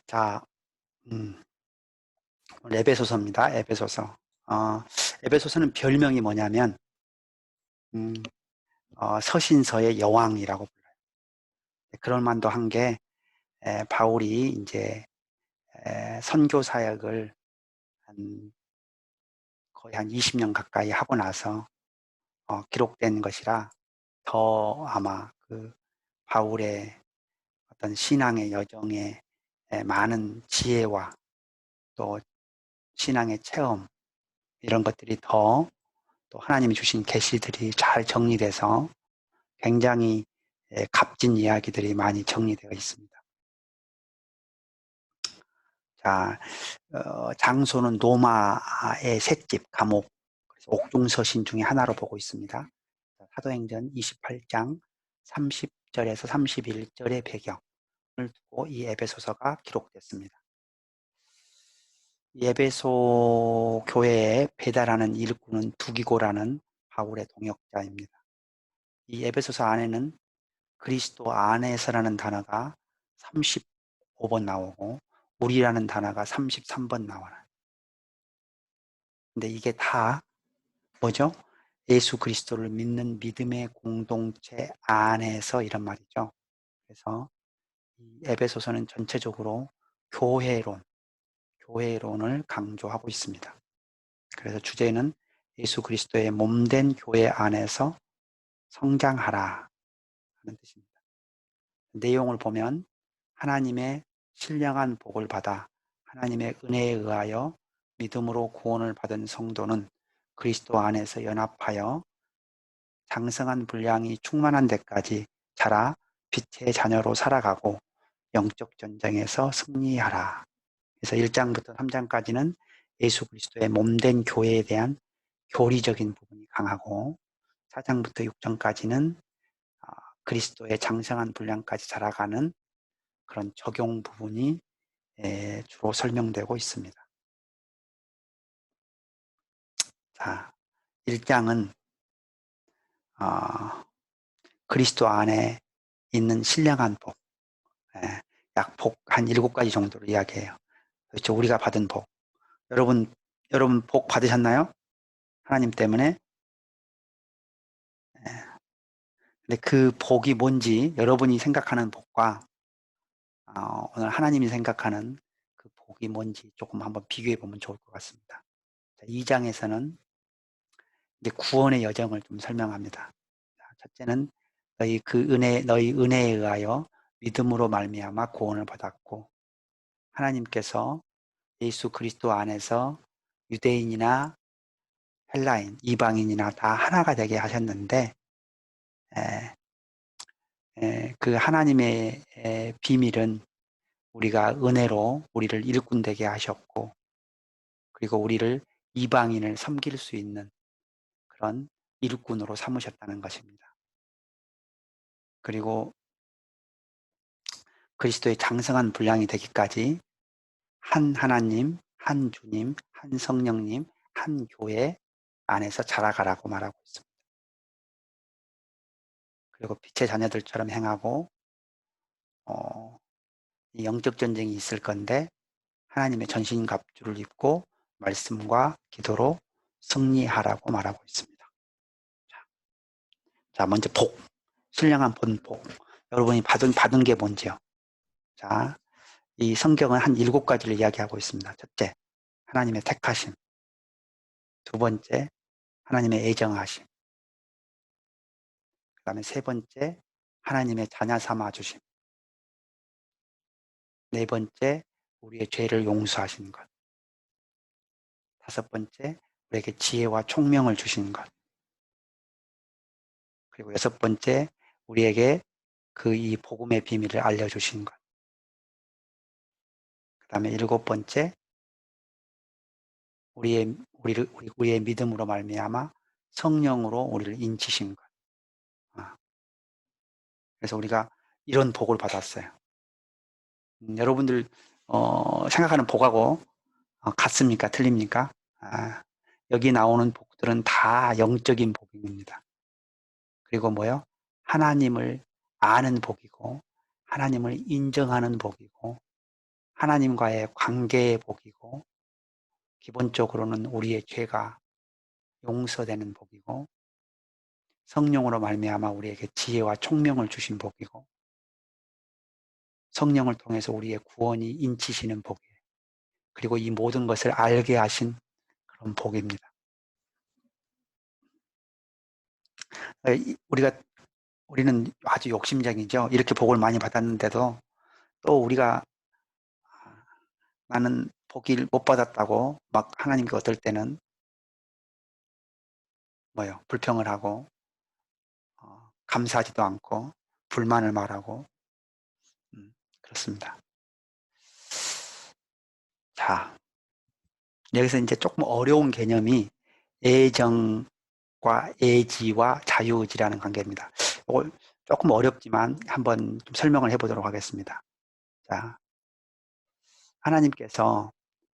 자, 음, 오늘 에베소서입니다. 에베소서. 어, 에베소서는 별명이 뭐냐면, 음, 서신서의 여왕이라고 불러요. 그럴 만도 한 게, 바울이 이제, 선교 사역을 한, 거의 한 20년 가까이 하고 나서, 기록된 것이라 더 아마 그 바울의 어떤 신앙의 여정에 많은 지혜와 또 신앙의 체험, 이런 것들이 또 하나님이 주신 계시들이 잘 정리돼서 굉장히 값진 이야기들이 많이 정리되어 있습니다. 자, 장소는 로마의 셋집 감옥, 그래서 옥중서신 중에 하나로 보고 있습니다. 사도행전 28장 30절에서 31절의 배경을 두고 이 에베소서가 기록됐습니다. 이 에베소 교회에 배달하는 일꾼은 두기고라는 바울의 동역자입니다. 이 에베소서 안에는 그리스도 안에서라는 단어가 35번 나오고 우리라는 단어가 33번 나와요. 근데 이게 다 뭐죠? 예수 그리스도를 믿는 믿음의 공동체 안에서 이런 말이죠. 그래서 이 에베소서는 전체적으로 교회론을 강조하고 있습니다. 그래서 주제는 예수 그리스도의 몸된 교회 안에서 성장하라 하는 뜻입니다. 내용을 보면 하나님의 신령한 복을 받아 하나님의 은혜에 의하여 믿음으로 구원을 받은 성도는 그리스도 안에서 연합하여 장성한 분량이 충만한 데까지 자라 빛의 자녀로 살아가고 영적 전쟁에서 승리하라. 그래서 1장부터 3장까지는 예수 그리스도의 몸된 교회에 대한 교리적인 부분이 강하고 4장부터 6장까지는 그리스도의 장성한 분량까지 자라가는 그런 적용 부분이 주로 설명되고 있습니다. 자, 1장은 그리스도 안에 있는 신령한 복, 약 복 한 7가지 정도로 이야기해요. 그렇죠. 우리가 받은 복. 여러분 복 받으셨나요? 하나님 때문에. 근데 그 복이 뭔지 여러분이 생각하는 복과 오늘 하나님이 생각하는 그 복이 뭔지 조금 한번 비교해 보면 좋을 것 같습니다. 자, 2장에서는 이제 구원의 여정을 좀 설명합니다. 첫째는 너희 은혜에 의하여 믿음으로 말미암아 구원을 받았고 하나님께서 예수 그리스도 안에서 유대인이나 헬라인, 이방인이나 다 하나가 되게 하셨는데 그 하나님의 비밀은 우리가 은혜로 우리를 일꾼 되게 하셨고 그리고 우리를 이방인을 섬길 수 있는 그런 일꾼으로 삼으셨다는 것입니다. 그리고 그리스도의 장성한 분량이 되기까지 한 하나님, 한 주님, 한 성령님, 한 교회 안에서 자라가라고 말하고 있습니다. 그리고 빛의 자녀들처럼 행하고 이 영적 전쟁이 있을 건데 하나님의 전신갑주를 입고 말씀과 기도로 승리하라고 말하고 있습니다. 자, 먼저 복, 신령한 본복. 여러분이 받은 게 뭔지요? 자, 이 성경은 한 7가지를 이야기하고 있습니다. 첫째, 하나님의 택하심. 두 번째, 하나님의 애정하심. 그 다음에 세 번째, 하나님의 자녀 삼아 주심. 네 번째, 우리의 죄를 용서하시는 것. 다섯 번째, 우리에게 지혜와 총명을 주시는 것. 그리고 여섯 번째, 우리에게 이 복음의 비밀을 알려주시는 것. 그 다음에 일곱 번째, 우리의 믿음으로 말미암아 성령으로 우리를 인치신 것. 그래서 우리가 이런 복을 받았어요. 여러분들 생각하는 복하고 같습니까? 틀립니까? 여기 나오는 복들은 다 영적인 복입니다. 그리고 뭐요? 하나님을 아는 복이고 하나님을 인정하는 복이고 하나님과의 관계의 복이고, 기본적으로는 우리의 죄가 용서되는 복이고, 성령으로 말미암아 우리에게 지혜와 총명을 주신 복이고, 성령을 통해서 우리의 구원이 인치시는 복이에요. 그리고 이 모든 것을 알게 하신 그런 복입니다. 우리는 아주 욕심쟁이죠. 이렇게 복을 많이 받았는데도 또 우리가 나는 복을 못 받았다고 막 하나님께 어떨 때는 불평을 하고 감사하지도 않고 불만을 말하고 그렇습니다. 자, 여기서 이제 조금 어려운 개념이 애정과 애지와 자유의지라는 관계입니다. 이걸 조금 어렵지만 한번 좀 설명을 해보도록 하겠습니다. 자, 하나님께서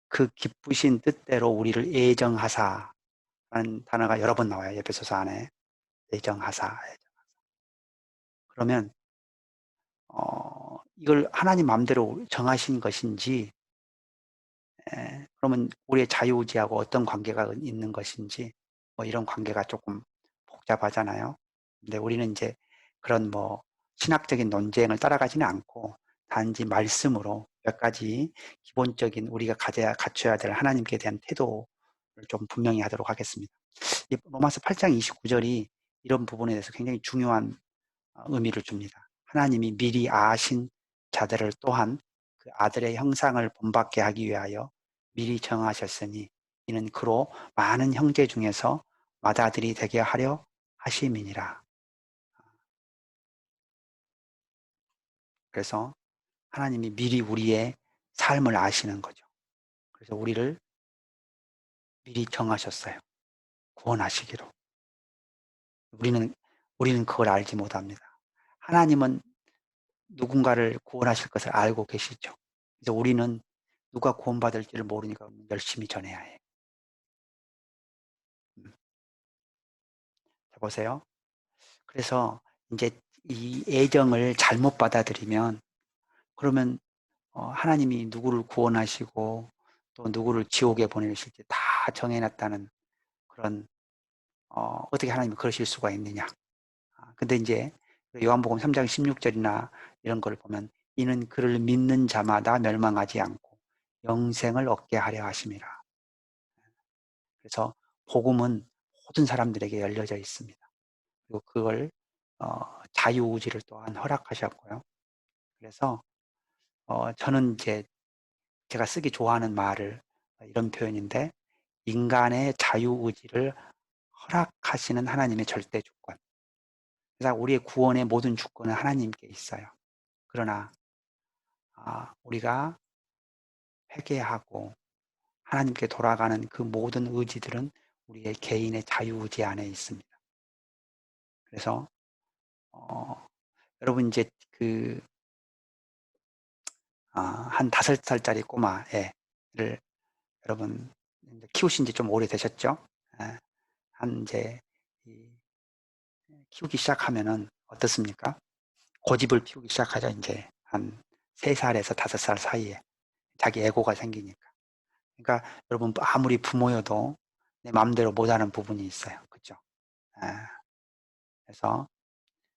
그 기쁘신 뜻대로 우리를 애정하사라는 단어가 여러 번 나와요. 에베소서 안에 애정하사. 그러면 이걸 하나님 마음대로 정하신 것인지, 그러면 우리의 자유의지하고 어떤 관계가 있는 것인지, 이런 관계가 조금 복잡하잖아요. 근데 우리는 이제 그런 신학적인 논쟁을 따라가지는 않고 단지 말씀으로 몇 가지 기본적인 우리가 갖춰야 될 하나님께 대한 태도를 좀 분명히 하도록 하겠습니다. 로마서 8장 29절이 이런 부분에 대해서 굉장히 중요한 의미를 줍니다. 하나님이 미리 아신 자들을 또한 그 아들의 형상을 본받게 하기 위하여 미리 정하셨으니 이는 그로 많은 형제 중에서 맏아들이 되게 하려 하심이니라. 그래서 하나님이 미리 우리의 삶을 아시는 거죠. 그래서 우리를 미리 정하셨어요. 구원하시기로. 우리는 그걸 알지 못합니다. 하나님은 누군가를 구원하실 것을 알고 계시죠. 그래서 우리는 누가 구원받을지를 모르니까 열심히 전해야 해. 자, 보세요. 그래서 이제 이 애정을 잘못 받아들이면, 그러면 하나님이 누구를 구원하시고 또 누구를 지옥에 보내실지 다 정해놨다는 그런, 어떻게 하나님이 그러실 수가 있느냐. 근데 이제 요한복음 3장 16절이나 이런 걸 보면 이는 그를 믿는 자마다 멸망하지 않고 영생을 얻게 하려 하심이라. 그래서 복음은 모든 사람들에게 열려져 있습니다. 그리고 그걸 자유의지를 또한 허락하셨고요. 그래서 저는 이제 제가 쓰기 좋아하는 말을 이런 표현인데, 인간의 자유의지를 허락하시는 하나님의 절대 주권. 그래서 우리의 구원의 모든 주권은 하나님께 있어요. 그러나 우리가 회개하고 하나님께 돌아가는 그 모든 의지들은 우리의 개인의 자유의지 안에 있습니다. 그래서 여러분 이제 한 5살짜리 꼬마 애를 여러분 키우신 지 좀 오래되셨죠? 예. 이제 키우기 시작하면은 어떻습니까? 고집을 피우기 시작하죠. 이제 한 3살에서 5살 사이에 자기 애고가 생기니까. 그러니까 여러분 아무리 부모여도 내 마음대로 못하는 부분이 있어요. 그죠? 예. 그래서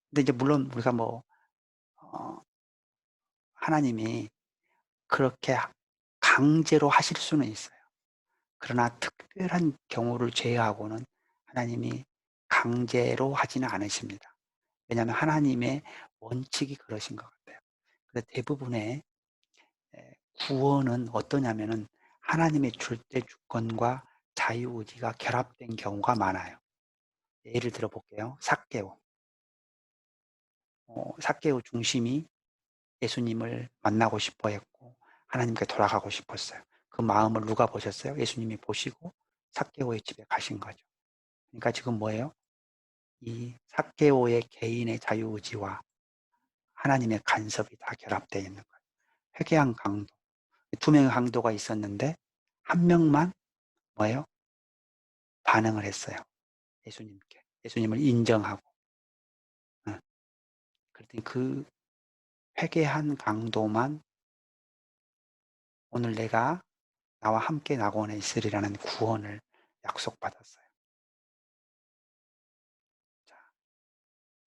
근데 이제 물론 우리가 어 하나님이 그렇게 강제로 하실 수는 있어요. 그러나 특별한 경우를 제외하고는 하나님이 강제로 하지는 않으십니다. 왜냐하면 하나님의 원칙이 그러신 것 같아요. 그래서 대부분의 구원은 어떠냐면은 하나님의 절대 주권과 자유의지가 결합된 경우가 많아요. 예를 들어 볼게요. 삭개오. 삭개오 중심이 예수님을 만나고 싶어 했고 하나님께 돌아가고 싶었어요. 그 마음을 누가 보셨어요? 예수님이 보시고 삭개오의 집에 가신 거죠. 그러니까 지금 뭐예요? 이 삭개오의 개인의 자유의지와 하나님의 간섭이 다 결합되어 있는 거예요. 회개한 강도, 2명의 강도가 있었는데 한 명만 뭐예요? 반응을 했어요. 예수님께. 예수님을 인정하고. 그랬더니 그 회개한 강도만 오늘 내가 나와 함께 낙원에 있으리라는 구원을 약속받았어요. 자,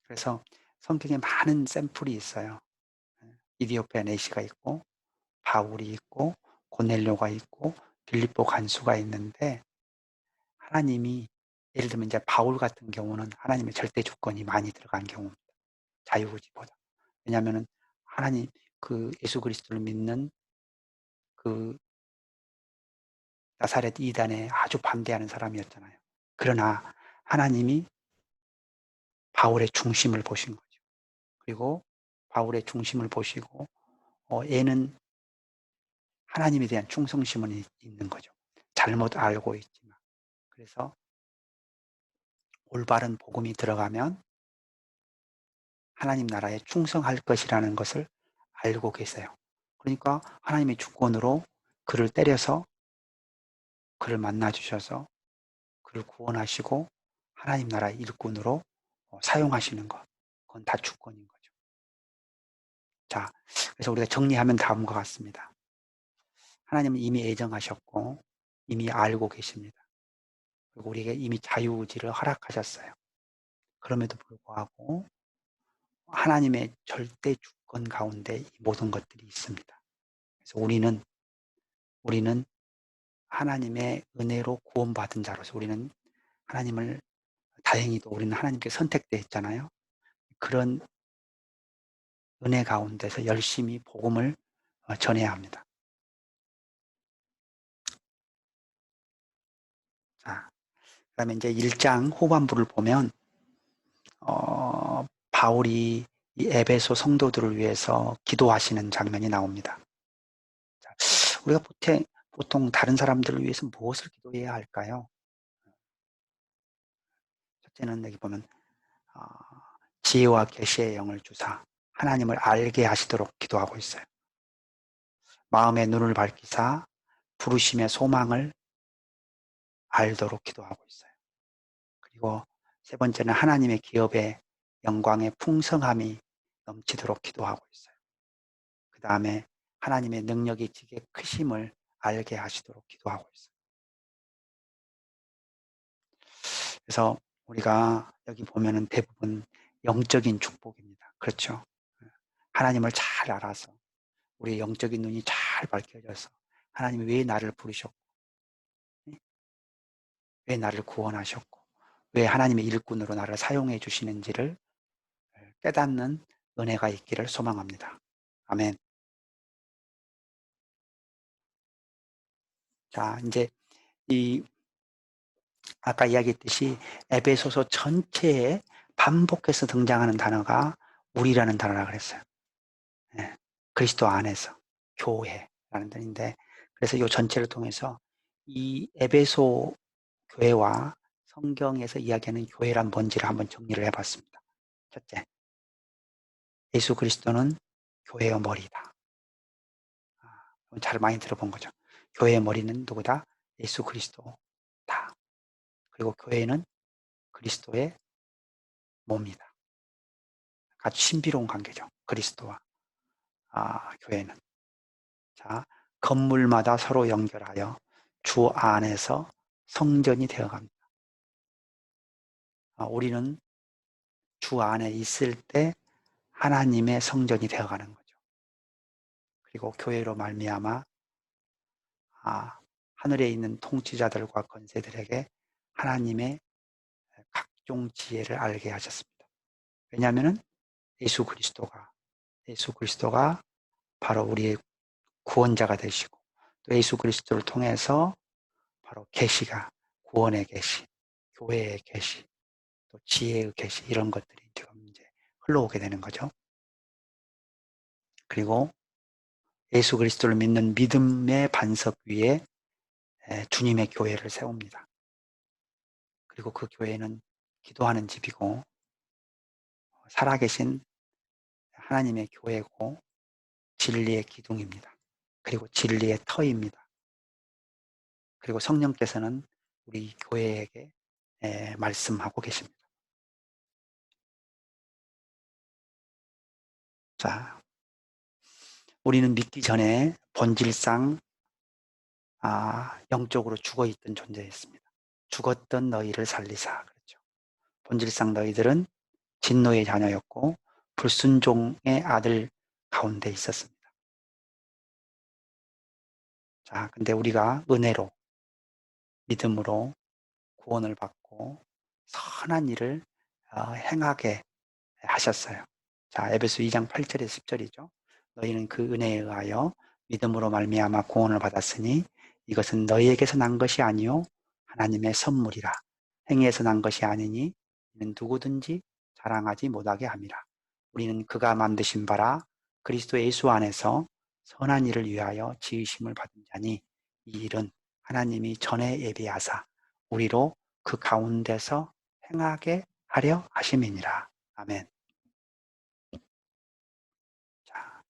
그래서 성경에 많은 샘플이 있어요. 이디오피아 내시가 있고 바울이 있고 고넬료가 있고 빌립보 간수가 있는데 하나님이 예를 들면 이제 바울 같은 경우는 하나님의 절대 주권이 많이 들어간 경우입니다. 자유의지보다. 왜냐하면은 하나님 그 예수 그리스도를 믿는 그 나사렛 이단에 아주 반대하는 사람이었잖아요. 그러나 하나님이 바울의 중심을 보신 거죠. 그리고 바울의 중심을 보시고 얘는 하나님에 대한 충성심은 있는 거죠. 잘못 알고 있지만. 그래서 올바른 복음이 들어가면 하나님 나라에 충성할 것이라는 것을 알고 계세요. 그러니까 하나님의 주권으로 그를 때려서 그를 만나 주셔서 그를 구원하시고 하나님 나라의 일꾼으로 사용하시는 것. 그건 다 주권인 거죠. 자, 그래서 우리가 정리하면 다음과 같습니다. 하나님은 이미 애정하셨고 이미 알고 계십니다. 그리고 우리에게 이미 자유의지를 허락하셨어요. 그럼에도 불구하고 하나님의 절대 주권 가운데 이 모든 것들이 있습니다. 그래서 우리는 하나님의 은혜로 구원받은 자로서 우리는 하나님을 다행히도 우리는 하나님께 선택되었잖아요. 그런 은혜 가운데서 열심히 복음을 전해야 합니다. 자, 그다음에 이제 1장 후반부를 보면 바울이 이 에베소 성도들을 위해서 기도하시는 장면이 나옵니다. 자, 우리가 보통 다른 사람들을 위해서 무엇을 기도해야 할까요? 첫째는 여기 보면 어, 지혜와 계시의 영을 주사 하나님을 알게 하시도록 기도하고 있어요. 마음의 눈을 밝히사 부르심의 소망을 알도록 기도하고 있어요. 그리고 세 번째는 하나님의 기업의 영광의 풍성함이 넘치도록 기도하고 있어요. 그 다음에 하나님의 능력이 지게 크심을 알게 하시도록 기도하고 있어요. 그래서 우리가 여기 보면은 대부분 영적인 축복입니다. 그렇죠? 하나님을 잘 알아서 우리의 영적인 눈이 잘 밝혀져서 하나님이 왜 나를 부르셨고 왜 나를 구원하셨고 왜 하나님의 일꾼으로 나를 사용해 주시는지를 깨닫는 은혜가 있기를 소망합니다. 아멘. 자, 이제 이 아까 이야기했듯이 에베소서 전체에 반복해서 등장하는 단어가 우리라는 단어라 그랬어요. 예, 그리스도 안에서 교회라는 뜻인데 그래서 이 전체를 통해서 이 에베소 교회와 성경에서 이야기하는 교회란 뭔지를 한번 정리를 해봤습니다. 첫째, 예수 그리스도는 교회의 머리다. 잘 많이 들어본 거죠. 교회의 머리는 누구다? 예수 그리스도다. 그리고 교회는 그리스도의 몸이다. 아주 신비로운 관계죠. 그리스도와 교회는. 자, 건물마다 서로 연결하여 주 안에서 성전이 되어갑니다. 우리는 주 안에 있을 때 하나님의 성전이 되어가는 거죠. 그리고 교회로 말미암아 하늘에 있는 통치자들과 권세들에게 하나님의 각종 지혜를 알게 하셨습니다. 왜냐하면 예수 그리스도가 바로 우리의 구원자가 되시고 또 예수 그리스도를 통해서 바로 계시가 구원의 계시, 교회의 계시, 또 지혜의 계시 이런 것들이 지금 이제 흘러오게 되는 거죠. 그리고 예수 그리스도를 믿는 믿음의 반석 위에 주님의 교회를 세웁니다. 그리고 그 교회는 기도하는 집이고 살아계신 하나님의 교회고 진리의 기둥입니다. 그리고 진리의 터입니다. 그리고 성령께서는 우리 교회에게 말씀하고 계십니다. 자, 우리는 믿기 전에 본질상 영적으로 죽어 있던 존재였습니다. 죽었던 너희를 살리사. 그렇죠. 본질상 너희들은 진노의 자녀였고 불순종의 아들 가운데 있었습니다. 자, 근데 우리가 은혜로 믿음으로 구원을 받고 선한 일을 행하게 하셨어요. 자, 에베소 2장 8절에 10절이죠. 너희는 그 은혜에 의하여 믿음으로 말미암아 구원을 받았으니 이것은 너희에게서 난 것이 아니요 하나님의 선물이라. 행위에서 난 것이 아니니 이는 누구든지 자랑하지 못하게 함이라. 우리는 그가 만드신 바라 그리스도 예수 안에서 선한 일을 위하여 지으심을 받은 자니 이 일은 하나님이 전에 예비하사 우리로 그 가운데서 행하게 하려 하심이니라. 아멘. 자,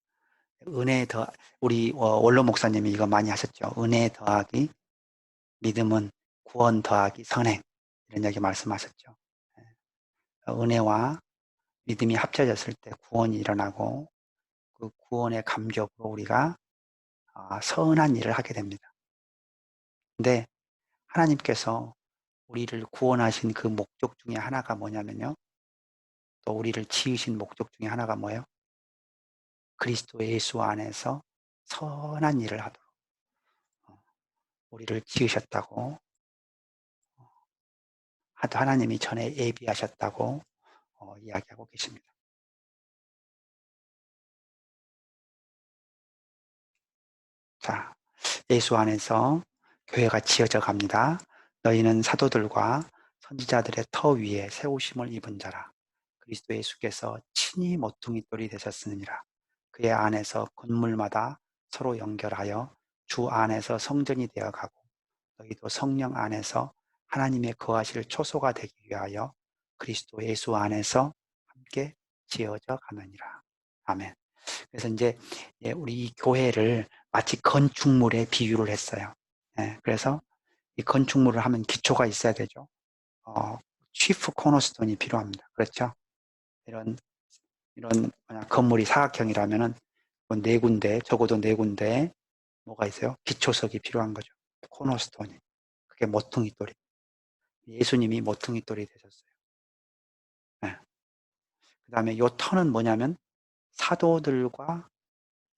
은혜 더 우리 원로 목사님이 이거 많이 하셨죠. 은혜 더하기 믿음은 구원 더하기 선행 이런 얘기 말씀하셨죠. 은혜와 믿음이 합쳐졌을 때 구원이 일어나고 그 구원의 감격으로 우리가 선한 일을 하게 됩니다. 근데 하나님께서 우리를 구원하신 그 목적 중에 하나가 뭐냐면요. 또 우리를 지으신 목적 중에 하나가 뭐예요? 그리스도 예수 안에서 선한 일을 하도록 우리를 지으셨다고 하나님이 전에 예비하셨다고 이야기하고 계십니다. 자, 예수 안에서 교회가 지어져 갑니다. 너희는 사도들과 선지자들의 터 위에 세우심을 입은 자라. 그리스도 예수께서 친히 모퉁이 돌이 되셨느니라. 그의 안에서 건물마다 서로 연결하여 주 안에서 성전이 되어가고 너희도 성령 안에서 하나님의 거하실 초소가 되기 위하여 그리스도 예수 안에서 함께 지어져 가느니라. 아멘. 그래서 이제 우리 이 교회를 마치 건축물에 비유를 했어요. 그래서 이 건축물을 하면 기초가 있어야 되죠. 치프 코너스톤이 필요합니다. 그렇죠? 이런 만약 건물이 사각형이라면은 네 군데, 적어도 네 군데 뭐가 있어요? 기초석이 필요한 거죠. 코너스톤이. 그게 모퉁이돌이. 예수님이 모퉁이돌이 되셨어요. 네. 그 다음에 요 터는 뭐냐면 사도들과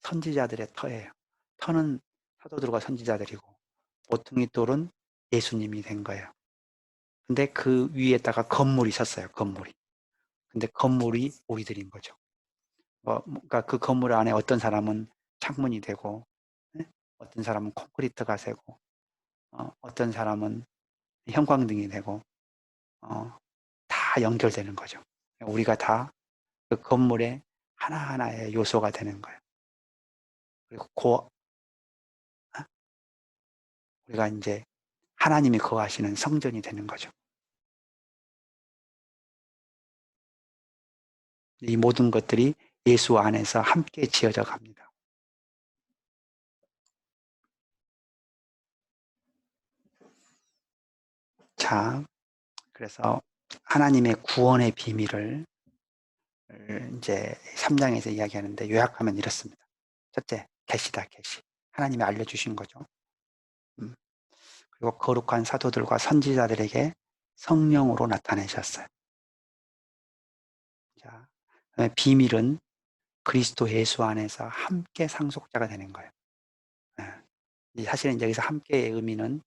선지자들의 터예요. 터는 사도들과 선지자들이고 모퉁이돌은 예수님이 된 거예요. 근데 그 위에다가 건물이 섰어요. 건물이. 근데 건물이 우리들인 거죠. 그러니까 그 건물 안에 어떤 사람은 창문이 되고, 네? 어떤 사람은 콘크리트가 되고, 어떤 사람은 형광등이 되고, 어, 다 연결되는 거죠. 우리가 다 그 건물의 하나하나의 요소가 되는 거예요. 그리고 우리가 이제 하나님이 거하시는 성전이 되는 거죠. 이 모든 것들이 예수 안에서 함께 지어져 갑니다. 자, 그래서 하나님의 구원의 비밀을 이제 3장에서 이야기하는데 요약하면 이렇습니다. 첫째, 계시다, 계시. 하나님이 알려주신 거죠. 음, 그리고 거룩한 사도들과 선지자들에게 성령으로 나타내셨어요. 자, 그다음에 비밀은 그리스도 예수 안에서 함께 상속자가 되는 거예요. 사실은 여기서 함께의 의미는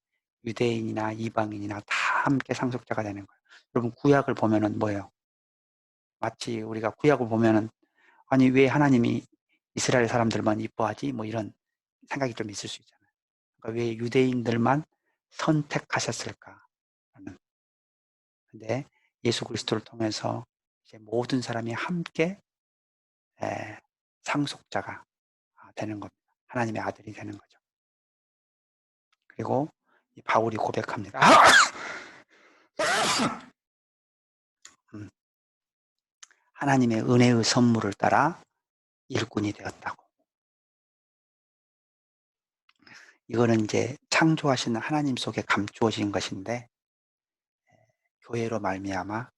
유대인이나 이방인이나 다 함께 상속자가 되는 거예요. 여러분 구약을 보면은 뭐예요? 마치 우리가 구약을 보면은 아니 왜 하나님이 이스라엘 사람들만 이뻐하지? 뭐 이런 생각이 좀 있을 수 있잖아요. 그러니까 왜 유대인들만 선택하셨을까? 근데 예수 그리스도를 통해서 이제 모든 사람이 함께 상속자가 되는 겁니다. 하나님의 아들이 되는 거죠. 그리고 바울이 고백합니다. 음, 하나님의 은혜의 선물을 따라 일꾼이 되었다고. 이거는 이제 창조하시는 하나님 속에 감추어진 것인데 교회로 말미암아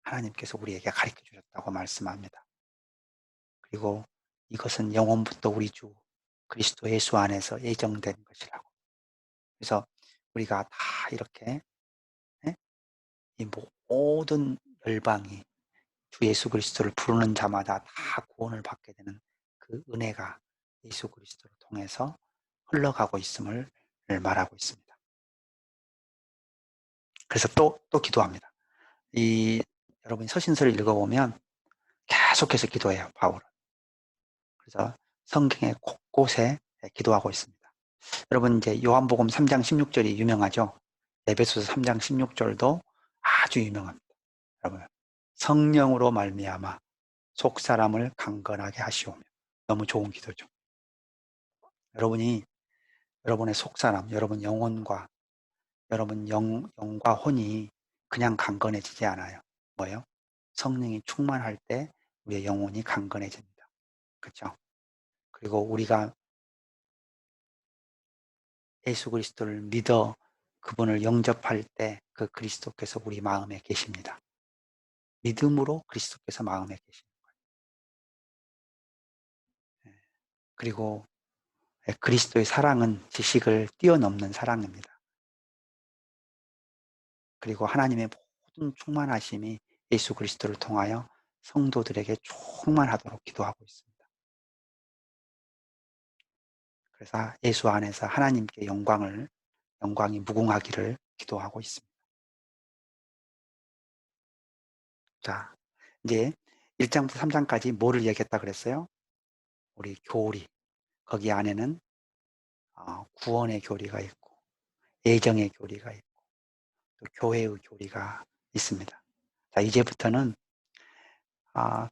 하나님께서 우리에게 가르쳐 주셨다고 말씀합니다. 그리고 이것은 영원부터 우리 주 그리스도 예수 안에서 예정된 것이라고. 그래서 우리가 다 이렇게, 예? 이 모든 열방이 주 예수 그리스도를 부르는 자마다 다 구원을 받게 되는 그 은혜가 예수 그리스도를 통해서 흘러가고 있음을 말하고 있습니다. 그래서 또 기도합니다. 여러분이 서신서를 읽어보면 계속해서 기도해요, 바울은. 그래서 성경의 곳곳에 기도하고 있습니다. 여러분, 이제 요한복음 3장 16절이 유명하죠? 에베소서 3장 16절도 아주 유명합니다. 여러분, 성령으로 말미암아 속 사람을 강건하게 하시오며. 너무 좋은 기도죠. 여러분이 여러분의 속 사람, 여러분 영혼과 여러분 영과 혼이 그냥 강건해지지 않아요. 뭐요? 성령이 충만할 때 우리의 영혼이 강건해집니다. 그렇죠? 그리고 우리가 예수 그리스도를 믿어 그분을 영접할 때 그 그리스도께서 우리 마음에 계십니다. 믿음으로 그리스도께서 마음에 계십니다. 그리고 그리스도의 사랑은 지식을 뛰어넘는 사랑입니다. 그리고 하나님의 모든 충만하심이 예수 그리스도를 통하여 성도들에게 충만하도록 기도하고 있습니다. 그래서 예수 안에서 하나님께 영광이 무궁하기를 기도하고 있습니다. 자, 이제 1장부터 3장까지 뭐를 얘기했다 그랬어요? 우리 교리. 거기 안에는 구원의 교리가 있고 애정의 교리가 있고 또 교회의 교리가 있습니다. 자, 이제부터는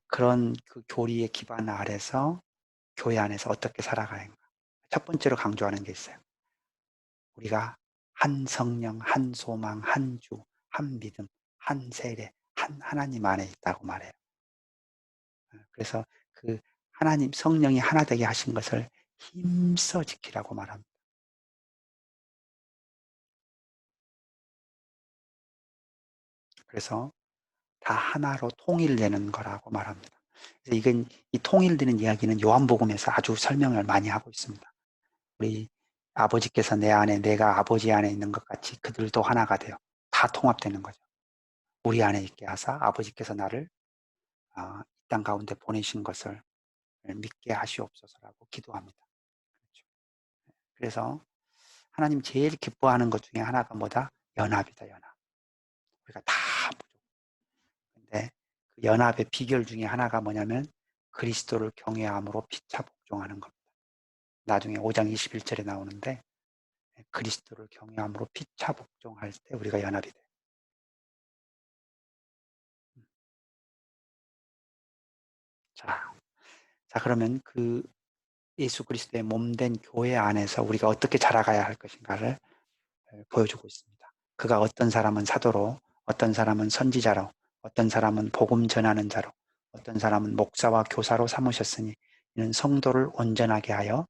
그런 그 교리의 기반 아래서 교회 안에서 어떻게 살아가는가. 첫 번째로 강조하는 게 있어요. 우리가 한 성령, 한 소망, 한 주, 한 믿음, 한 세례, 한 하나님 안에 있다고 말해요. 그래서 그 하나님 성령이 하나 되게 하신 것을 힘써 지키라고 말합니다. 그래서 다 하나로 통일되는 거라고 말합니다. 그래서 이 통일되는 이야기는 요한복음에서 아주 설명을 많이 하고 있습니다. 우리 아버지께서 내 안에, 내가 아버지 안에 있는 것 같이 그들도 하나가 돼요. 다 통합되는 거죠. 우리 안에 있게 하사 아버지께서 나를 이 땅 가운데 보내신 것을 믿게 하시옵소서라고 기도합니다. 그렇죠. 그래서 하나님 제일 기뻐하는 것 중에 하나가 뭐다? 연합이다, 연합. 우리가 다 근데 그 연합의 비결 중에 하나가 뭐냐면 그리스도를 경외함으로 피차 복종하는 겁니다. 나중에 5장 21절에 나오는데 그리스도를 경외함으로 피차 복종할 때 우리가 연합이 돼요. 자, 그러면 그 예수 그리스도의 몸된 교회 안에서 우리가 어떻게 자라가야 할 것인가를 보여주고 있습니다. 그가 어떤 사람은 사도로, 어떤 사람은 선지자로, 어떤 사람은 복음 전하는 자로, 어떤 사람은 목사와 교사로 삼으셨으니 이는 성도를 온전하게 하여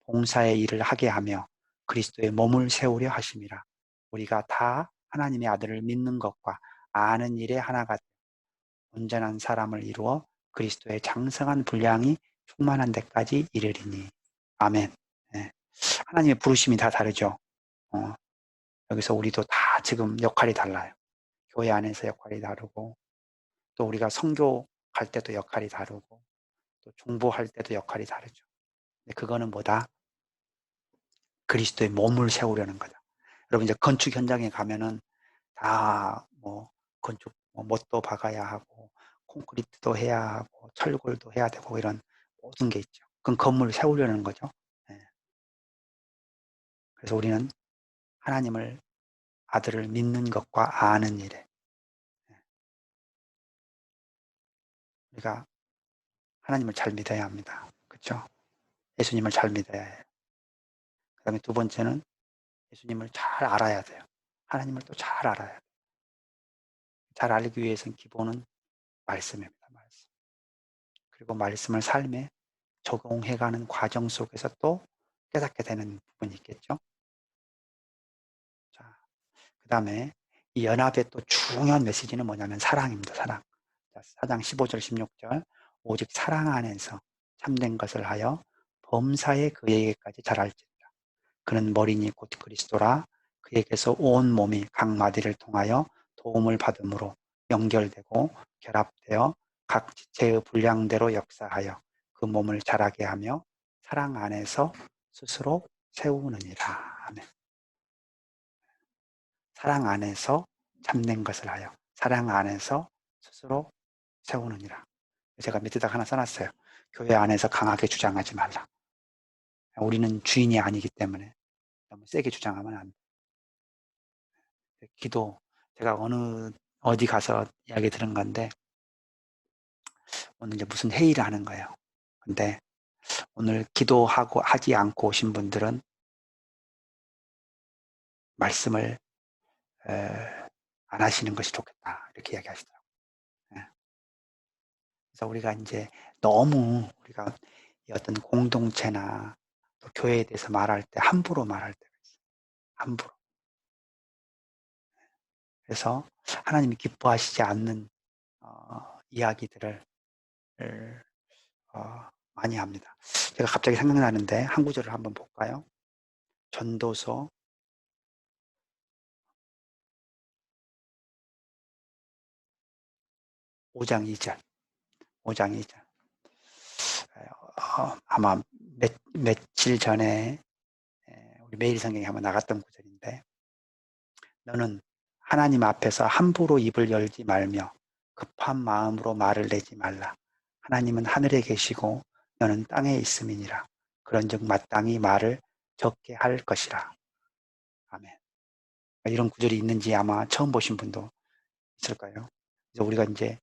봉사의 일을 하게 하며 그리스도의 몸을 세우려 하심이라. 우리가 다 하나님의 아들을 믿는 것과 아는 일에 하나가 온전한 사람을 이루어 그리스도의 장성한 분량이 충만한 데까지 이르리니. 아멘. 네. 하나님의 부르심이 다 다르죠. 어, 여기서 우리도 다 지금 역할이 달라요. 교회 안에서 역할이 다르고, 또 우리가 선교할 때도 역할이 다르고, 또 중보할 때도 역할이 다르죠. 근데 그거는 뭐다? 그리스도의 몸을 세우려는 거다. 여러분 이제 건축 현장에 가면은 다 건축 못도 박아야 하고 콘크리트도 해야 하고 철골도 해야 되고 이런 모든 게 있죠. 그건 건물을 세우려는 거죠. 예. 그래서 우리는 하나님을 아들을 믿는 것과 아는 일에 우리가 하나님을 잘 믿어야 합니다. 그렇죠? 예수님을 잘 믿어야 해요. 그다음에 두 번째는 예수님을 잘 알아야 돼요. 하나님을 또 잘 알아야 돼요. 잘 알기 위해서는 기본은 말씀입니다. 말씀. 그리고 말씀을 삶에 적용해가는 과정 속에서 또 깨닫게 되는 부분이 있겠죠. 자, 그 다음에 이 연합의 또 중요한 메시지는 뭐냐면 사랑입니다. 사랑. 자, 4장 15절 16절 오직 사랑 안에서 참된 것을 하여 범사에 그에게까지 자랄지니라. 그는 머리니 곧 그리스도라. 그에게서 온 몸이 각 마디를 통하여 도움을 받음으로 연결되고 결합되어 각 지체의 분량대로 역사하여 그 몸을 자라게 하며 사랑 안에서 스스로 세우느니라. 아멘. 사랑 안에서 참된 것을 하여 사랑 안에서 스스로 세우느니라. 제가 밑에다 하나 써놨어요. 교회 안에서 강하게 주장하지 말라. 우리는 주인이 아니기 때문에 너무 세게 주장하면 안 돼. 기도, 제가 어디 가서 이야기 들은 건데, 오늘 이제 무슨 회의를 하는 거예요. 근데 오늘 기도하고 하지 않고 오신 분들은 말씀을 안 하시는 것이 좋겠다. 이렇게 이야기하시더라고요. 예. 그래서 우리가 이제 너무 우리가 어떤 공동체나 또 교회에 대해서 말할 때 함부로 말할 때가 있어요. 함부로. 그래서 하나님이 기뻐하시지 않는 이야기들을 많이 합니다. 제가 갑자기 생각나는데 한 구절을 한번 볼까요? 전도서 5장 2절. 5장 2절. 아마 며칠 전에 우리 매일 성경에 한번 나갔던 구절인데, 너는 하나님 앞에서 함부로 입을 열지 말며 급한 마음으로 말을 내지 말라. 하나님은 하늘에 계시고 너는 땅에 있음이니라. 그런즉 마땅히 말을 적게 할 것이라. 아멘. 이런 구절이 있는지 아마 처음 보신 분도 있을까요? 그래서 우리가 이제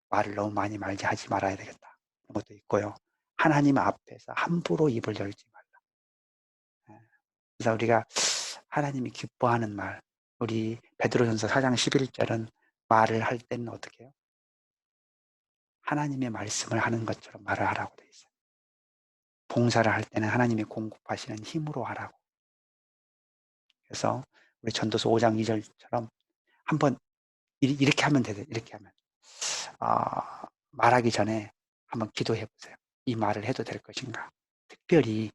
말을 너무 많이 말지 하지 말아야 되겠다. 그런 것도 있고요. 하나님 앞에서 함부로 입을 열지 말라. 예. 그래서 우리가 하나님이 기뻐하는 말, 우리 베드로전서 4장 11절은 말을 할 때는 어떻게 해요? 하나님의 말씀을 하는 것처럼 말을 하라고 되어 있어요. 봉사를 할 때는 하나님이 공급하시는 힘으로 하라고. 그래서 우리 전도서 5장 2절처럼 한번 이렇게 하면 되죠. 이렇게 하면. 말하기 전에 한번 기도해 보세요. 이 말을 해도 될 것인가? 특별히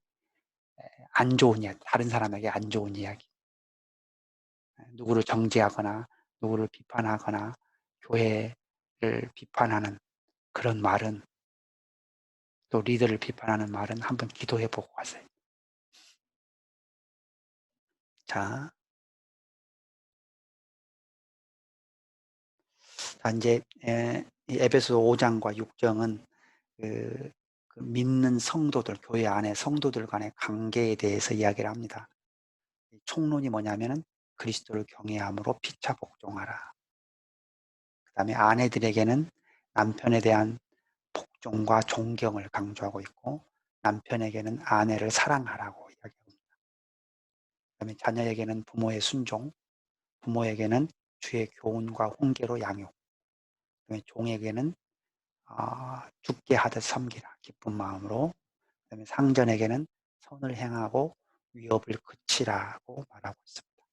안 좋은 이야기, 다른 사람에게 안 좋은 이야기, 누구를 정죄하거나 누구를 비판하거나 교회를 비판하는 그런 말은, 또 리더를 비판하는 말은 한번 기도해 보고 가세요. 자, 이제 에베소 5장과 6장은 그 믿는 성도들, 교회 안에 성도들 간의 관계에 대해서 이야기를 합니다. 총론이 뭐냐면은 그리스도를 경외함으로 피차 복종하라. 그 다음에 아내들에게는 남편에 대한 복종과 존경을 강조하고 있고, 남편에게는 아내를 사랑하라고 이야기합니다. 그 다음에 자녀에게는 부모의 순종, 부모에게는 주의 교훈과 훈계로 양육, 그 다음에 종에게는 죽게 하듯 섬기라 기쁜 마음으로, 그 다음에 상전에게는 선을 행하고 위협을 그치라고 말하고 있습니다.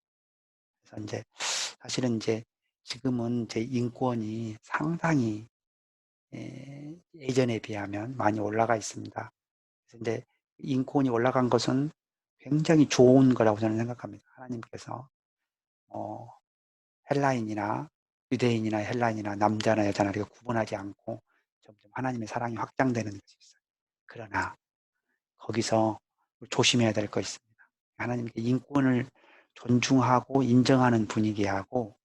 그래서 이제 사실은 이제 지금은 제 인권이 상당히 예전에 비하면 많이 올라가 있습니다. 그래서 이제 인권이 올라간 것은 굉장히 좋은 거라고 저는 생각합니다. 하나님께서 헬라인이나 유대인이나 헬라인이나 남자나 여자나 이렇게 구분하지 않고 점점 하나님의 사랑이 확장되는 것이 있어요. 그러나 거기서 조심해야 될 것이 있습니다. 하나님께 인권을 존중하고 인정하는 분위기하고,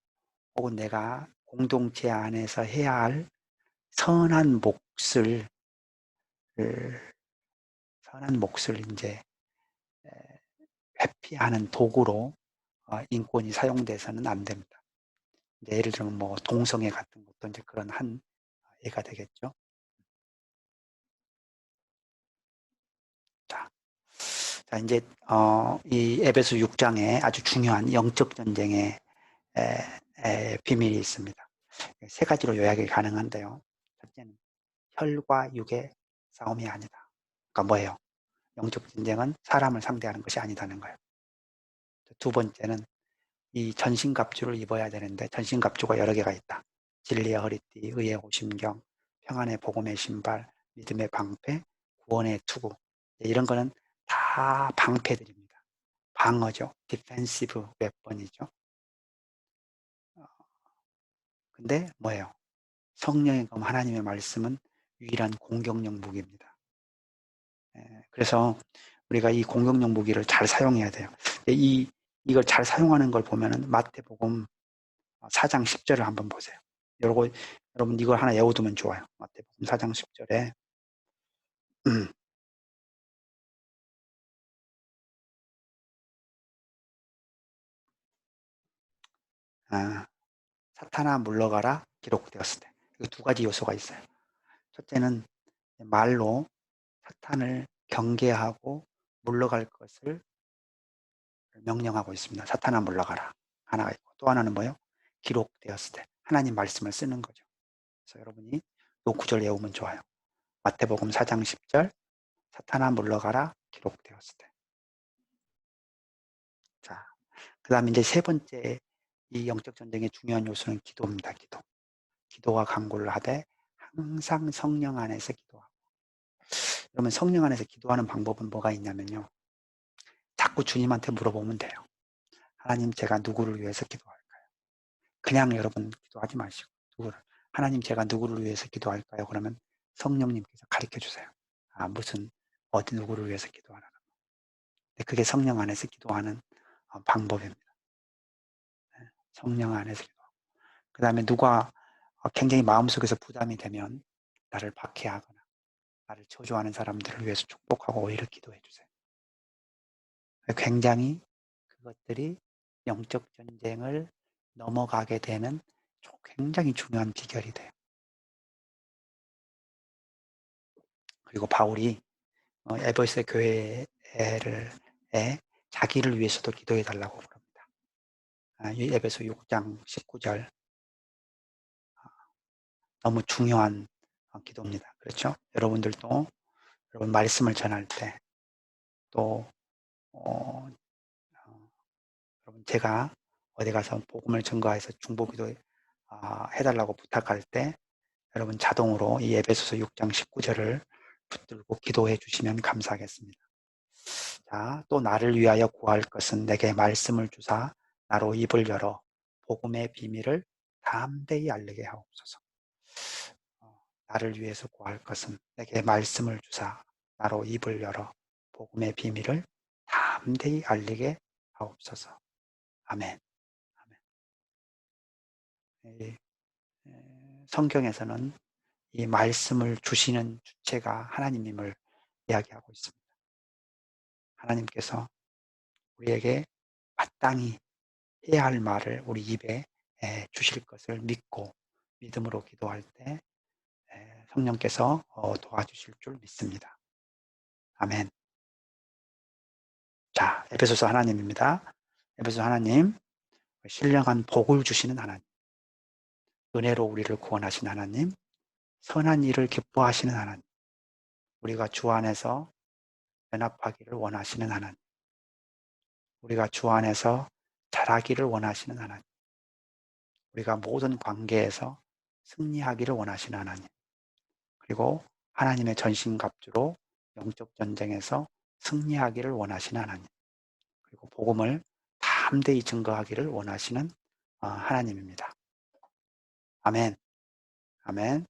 혹은 내가 공동체 안에서 해야 할 선한 몫을 선한 몫을 이제 회피하는 도구로 인권이 사용돼서는 안 됩니다. 예를 들면 뭐 동성애 같은 것도 이제 그런 한 예가 되겠죠. 자, 이제 이 에베소 6장에 아주 중요한 영적 전쟁의 비밀이 있습니다. 세 가지로 요약이 가능한데요. 첫째는 혈과 육의 싸움이 아니다. 그러니까 뭐예요? 영적 전쟁은 사람을 상대하는 것이 아니다는 거예요. 두 번째는 이 전신갑주를 입어야 되는데 전신갑주가 여러 개가 있다. 진리의 허리띠, 의의 호심경, 평안의 복음의 신발, 믿음의 방패, 구원의 투구. 이런 거는 다 방패들입니다. 방어죠. 디펜시브 웨펀이죠. 근데 뭐예요? 성령의 검 하나님의 말씀은 유일한 공격용 무기입니다. 그래서 우리가 이 공격용 무기를 잘 사용해야 돼요. 이걸 잘 사용하는 걸 보면은 마태복음 4장 10절을 한번 보세요. 여러분 이걸 하나 외워두면 좋아요. 마태복음 4장 10절에 사탄아 물러가라 기록되었을 때. 이거 두 가지 요소가 있어요. 첫째는 말로 사탄을 경계하고 물러갈 것을 명령하고 있습니다. 사탄아 물러가라. 하나가 있고 또 하나는 뭐예요? 기록되었을 때. 하나님 말씀을 쓰는 거죠. 그래서 여러분이 이 구절 외우면 좋아요. 마태복음 4장 10절 사탄아 물러가라 기록되었을 때. 자, 그 다음에 이제 세 번째 이 영적 전쟁의 중요한 요소는 기도입니다. 기도. 기도와 간구를 하되 항상 성령 안에서 기도하고. 그러면 성령 안에서 기도하는 방법은 뭐가 있냐면요. 자꾸 주님한테 물어보면 돼요. 하나님 제가 누구를 위해서 기도할까요? 그냥 여러분 기도하지 마시고 누구를 하나님 제가 누구를 위해서 기도할까요? 그러면 성령님께서 가르쳐 주세요. 무슨 어디 누구를 위해서 기도하나. 그게 성령 안에서 기도하는 방법입니다. 성령 안에서 기도. 그 다음에 누가 굉장히 마음속에서 부담이 되면 나를 박해하거나 나를 저주하는 사람들을 위해서 축복하고 오히려 기도해 주세요. 굉장히 그것들이 영적 전쟁을 넘어가게 되는 굉장히 중요한 비결이 돼요. 그리고 바울이 에베소 교회를 자기를 위해서도 기도해 달라고 그럽니다. 에베소 6장 19절 너무 중요한 기도입니다. 그렇죠? 여러분들도 여러분 말씀을 전할 때 또 여러분 제가 어디 가서 복음을 전가해서 중보기도 해달라고 부탁할 때 여러분 자동으로 이 에베소서 6장 19절을 붙들고 기도해 주시면 감사하겠습니다. 자, 또 나를 위하여 구할 것은 내게 말씀을 주사 나로 입을 열어 복음의 비밀을 담대히 알리게 하옵소서. 나를 위해서 구할 것은 내게 말씀을 주사 나로 입을 열어 복음의 비밀을 담대히 알리게 하옵소서. 아멘. 아멘. 성경에서는 이 말씀을 주시는 주체가 하나님임을 이야기하고 있습니다. 하나님께서 우리에게 마땅히 해야 할 말을 우리 입에 주실 것을 믿고 믿음으로 기도할 때 성령께서 도와주실 줄 믿습니다. 아멘. 자, 에베소서 하나님입니다. 에베소 하나님, 신령한 복을 주시는 하나님, 은혜로 우리를 구원하신 하나님, 선한 일을 기뻐하시는 하나님, 우리가 주 안에서 연합하기를 원하시는 하나님, 우리가 주 안에서 자라기를 원하시는 하나님, 우리가 모든 관계에서 승리하기를 원하시는 하나님, 그리고 하나님의 전신갑주로 영적 전쟁에서 승리하기를 원하시는 하나님, 그리고 복음을 담대히 증거하기를 원하시는 하나님입니다. 아멘. 아멘.